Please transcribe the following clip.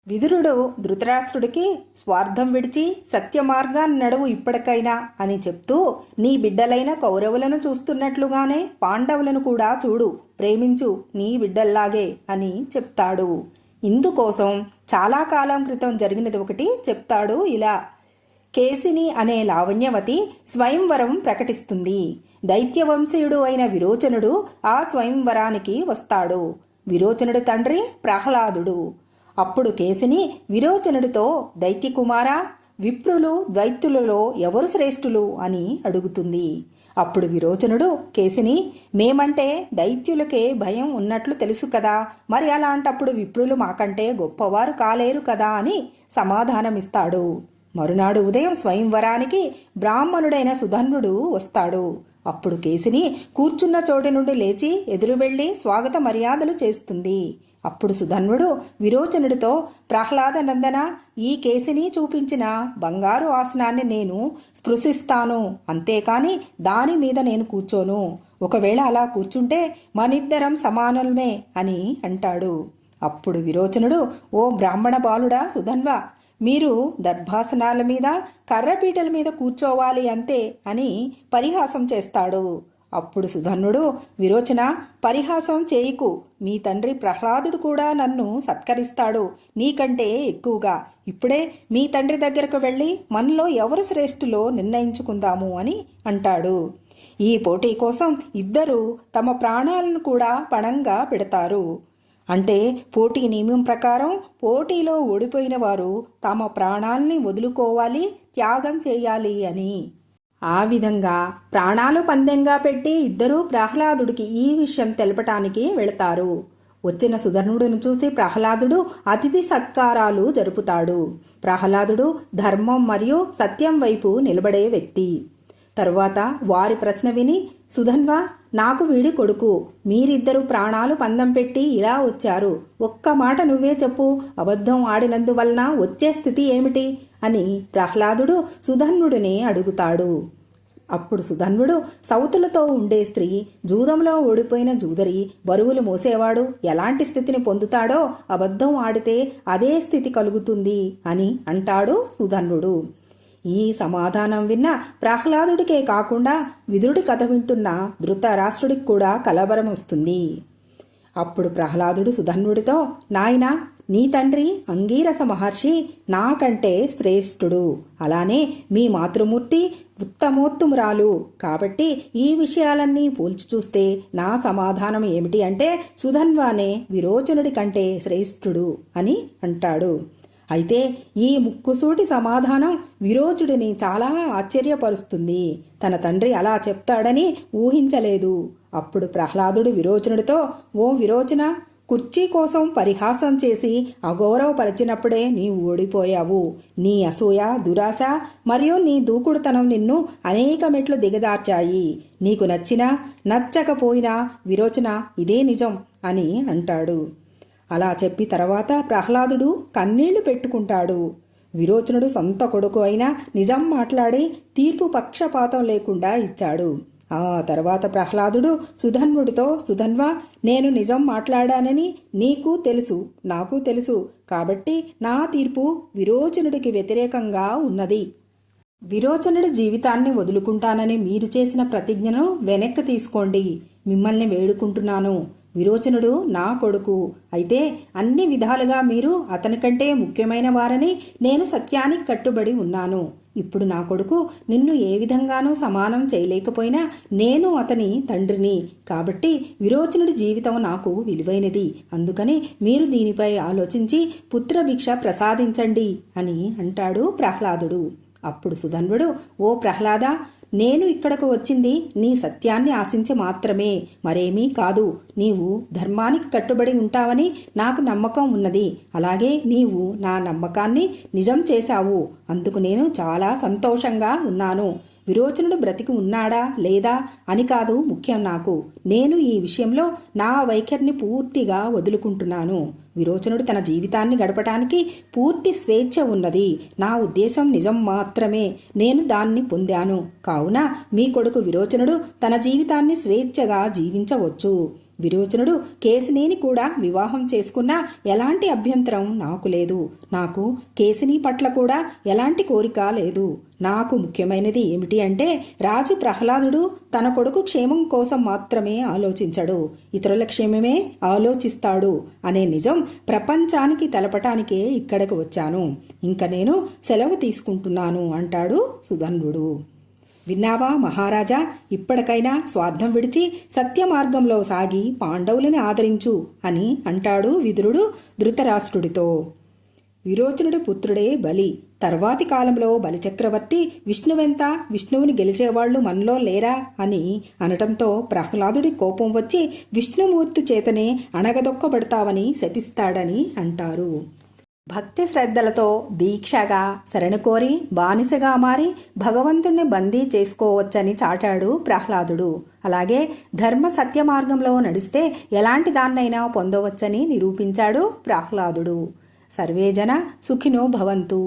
విదురుడు ధృతరాష్ట్రుడికి స్వార్థం విడిచి సత్యమార్గాన్ని నడువు ఇప్పటికైనా అని చెప్తూ, నీ బిడ్డలైన కౌరవులను చూస్తున్నట్లుగానే పాండవులను కూడా చూడు, ప్రేమించు నీ బిడ్డల్లాగే అని చెప్తాడు. ఇందుకోసం చాలా కాలం క్రితం జరిగినది ఒకటి చెప్తాడు ఇలా. కేసిని అనే లావణ్యవతి స్వయంవరం ప్రకటిస్తుంది. దైత్యవంశీయుడు అయిన విరోచనుడు ఆ స్వయంవరానికి వస్తాడు. విరోచనుడి తండ్రి ప్రహ్లాదుడు. అప్పుడు కేసిని విరోచనుడితో, దైత్యకుమారా, విప్రులు దైత్యులలో ఎవరు శ్రేష్ఠులు అని అడుగుతుంది. అప్పుడు విరోచనుడు కేసిని, మేమంటే దైత్యులకే భయం ఉన్నట్లు తెలుసు కదా, మరి అలాంటప్పుడు విప్రులు మాకంటే గొప్పవారు కాలేరు కదా అని సమాధానమిస్తాడు. మరునాడు ఉదయం స్వయంవరానికి బ్రాహ్మణుడైన సుధన్వుడు వస్తాడు. అప్పుడు కేసిని కూర్చున్న చోటి నుండి లేచి ఎదురు వెళ్లి స్వాగత మర్యాదలు చేస్తుంది. అప్పుడు సుధన్వుడు విరోచనుడితో, ప్రహ్లాదనందన, ఈ కేసిని చూపించిన బంగారు ఆసనాన్ని నేను స్పృశిస్తాను, అంతేకాని దాని మీద నేను కూర్చోను. ఒకవేళ అలా కూర్చుంటే మనిద్దరం సమానులమే అని అంటాడు. అప్పుడు విరోచనుడు, ఓ బ్రాహ్మణ బాలుడా సుధన్వ, మీరు దర్భాసనాల మీద కర్రపీటల మీద కూర్చోవాలి అంతే అని పరిహాసం చేస్తాడు. అప్పుడు సుధన్వుడు, విరోచన, పరిహాసం చేయికు, మీ తండ్రి ప్రహ్లాదుడు కూడా నన్ను సత్కరిస్తాడు నీకంటే ఎక్కువగా. ఇప్పుడే మీ తండ్రి దగ్గరకు వెళ్ళి మనలో ఎవరు శ్రేష్ఠులో నిర్ణయించుకుందాము అని అంటాడు. ఈ పోటీ కోసం ఇద్దరు తమ ప్రాణాలను కూడా పణంగా పెడతారు. అంటే పోటీ నియమం ప్రకారం పోటీలో ఓడిపోయిన వారు తమ ప్రాణాల్ని వదులుకోవాలి, త్యాగం చేయాలి అని. ఆ విధంగా ప్రాణాలు పందెంగా పెట్టి ఇద్దరూ ప్రహ్లాదుడికి ఈ విషయం తెలపటానికి వెళతారు. వచ్చిన సుధన్వుడిని చూసి ప్రహ్లాదుడు అతిథి సత్కారాలు జరుపుతాడు. ప్రహ్లాదుడు ధర్మం మరియు సత్యం వైపు నిలబడే వ్యక్తి. తరువాత వారి ప్రశ్న విని, సుధన్వ, నాకు వీడి కొడుకు, మీరిద్దరూ ప్రాణాలు పందెం పెట్టి ఇలా వచ్చారు, ఒక్క మాట నువ్వే చెప్పు, అబద్ధం ఆడినందువలన వచ్చే స్థితి ఏమిటి అని ప్రహ్లాదుడు సుధన్వుడిని అడుగుతాడు. అప్పుడు సుధన్వుడు, సౌతులతో ఉండే స్త్రీ, జూదంలో ఓడిపోయిన జూదరి, బరువులు మోసేవాడు ఎలాంటి స్థితిని పొందుతాడో అబద్ధం ఆడితే అదే స్థితి కలుగుతుంది అని అంటాడు సుధన్వుడు. ఈ సమాధానం విన్న ప్రహ్లాదుడికే కాకుండా విదురుడి కథ వింటున్న ధృతరాష్ట్రుడికి కూడా కలవరం వస్తుంది. అప్పుడు ప్రహ్లాదుడు సుధన్వుడితో, నాయనా, నీ తండ్రి అంగీరస మహర్షి నాకంటే శ్రేష్ఠుడు, అలానే మీ మాతృమూర్తి ఉత్తమోత్తమురాలు. కాబట్టి ఈ విషయాలన్నీ పోల్చి చూస్తే నా సమాధానం ఏమిటి అంటే సుధన్వానే విరోచనుడి కంటే శ్రేష్ఠుడు అని అంటాడు. అయితే ఈ ముక్కుసూటి సమాధానం విరోచుడిని చాలా ఆశ్చర్యపరుస్తుంది. తన తండ్రి అలా చెప్తాడని ఊహించలేదు. అప్పుడు ప్రహ్లాదుడు విరోచనుడితో, ఓ విరోచన, కుర్చీ కోసం పరిహాసం చేసి అగౌరవపరిచినప్పుడే నీవు ఓడిపోయావు. నీ అసూయ, దురాశ మరియు నీ దూకుడుతనం నిన్ను అనేక మెట్లు దిగదార్చాయి. నీకు నచ్చినా నచ్చకపోయినా విరోచన, ఇదే నిజం అని అంటాడు. అలా చెప్పి తర్వాత ప్రహ్లాదుడు కన్నీళ్లు పెట్టుకుంటాడు. విరోచనుడు సొంత కొడుకు అయినా నిజం మాట్లాడి తీర్పు పక్షపాతం లేకుండా ఇచ్చాడు. ఆ తర్వాత ప్రహ్లాదుడు సుధన్వుడితో, సుధన్వ, నేను నిజం మాట్లాడానని నీకు తెలుసు, నాకు తెలుసు, కాబట్టి నా తీర్పు విరోచనుడికి వ్యతిరేకంగా ఉన్నది. విరోచనుడి జీవితాన్ని వదులుకుంటానని మీరు చేసిన ప్రతిజ్ఞను వెనక్కి తీసుకోండి. మిమ్మల్ని వేడుకుంటున్నాను. విరోచనుడు నా కొడుకు అయితే అన్ని విధాలుగా మీరు అతనికంటే ముఖ్యమైన వారని నేను సత్యానికి కట్టుబడి ఉన్నాను. ఇప్పుడు నా కొడుకు నిన్ను ఏ విధంగానూ సమానం చేయలేకపోయినా నేను అతని తండ్రిని. కాబట్టి విరోచనుడి జీవితం నాకు విలువైనది. అందుకని మీరు దీనిపై ఆలోచించి పుత్రభిక్ష ప్రసాదించండి అని అంటాడు ప్రహ్లాదుడు. అప్పుడు సుధన్వుడు, ఓ ప్రహ్లాద, నేను ఇక్కడకు వచ్చింది నీ సత్యాన్ని ఆశించి మాత్రమే, మరేమీ కాదు. నీవు ధర్మానికి కట్టుబడి ఉంటావని నాకు నమ్మకం ఉన్నది. అలాగే నీవు నా నమ్మకాన్ని నిజం చేశావు. అందుకు నేను చాలా సంతోషంగా ఉన్నాను. విరోచనుడు బ్రతికి ఉన్నాడా లేదా అని కాదు ముఖ్యం నాకు. నేను ఈ విషయంలో నా వైఖరిని పూర్తిగా వదులుకుంటున్నాను. విరోచనుడు తన జీవితాన్ని గడపటానికి పూర్తి స్వేచ్ఛ ఉన్నది. నా ఉద్దేశం నిజం మాత్రమే. నేను దాన్ని పొందాను. కావున మీ కొడుకు విరోచనుడు తన జీవితాన్ని స్వేచ్ఛగా జీవించవచ్చు. విరోచనుడు కేశినిని కూడా వివాహం చేసుకున్నా ఎలాంటి అభ్యంతరం నాకు లేదు. నాకు కేశిని పట్ల కూడా ఎలాంటి కోరిక లేదు. నాకు ముఖ్యమైనది ఏమిటి అంటే రాజు ప్రహ్లాదుడు తన కొడుకు క్షేమం కోసం మాత్రమే ఆలోచించడు, ఇతరుల క్షేమమే ఆలోచిస్తాడు అనే నిజం ప్రపంచానికి తెలపటానికే ఇక్కడికి వచ్చాను. ఇంక నేను సెలవు తీసుకుంటున్నాను అంటాడు సుధన్వుడు. విన్నావా మహారాజా, ఇప్పటికైనా స్వార్థం విడిచి సత్య మార్గంలో సాగి పాండవులని ఆదరించు అని అంటాడు విదురుడు ధృతరాష్ట్రుడితో. విరోచనుడి పుత్రుడే బలి. తర్వాతి కాలంలో బలిచక్రవర్తి విష్ణువెంత, విష్ణువుని గెలిచేవాళ్లు మనలో లేరా అని అనటంతో ప్రహ్లాదుడి కోపం వచ్చి విష్ణుమూర్తి చేతనే అణగదొక్కబడతావని శపిస్తాడని అంటారు. భక్తి శ్రద్ధలతో దీక్షగా శరణు కోరి బానిసగా మారి భగవంతుణ్ణి బందీ చేసుకోవచ్చని చాటాడు ప్రహ్లాదుడు. అలాగే ధర్మ సత్య మార్గంలో నడిస్తే ఎలాంటి దాన్నైనా పొందవచ్చని నిరూపించాడు ప్రహ్లాదుడు. సర్వేజన సుఖినో భవంతు.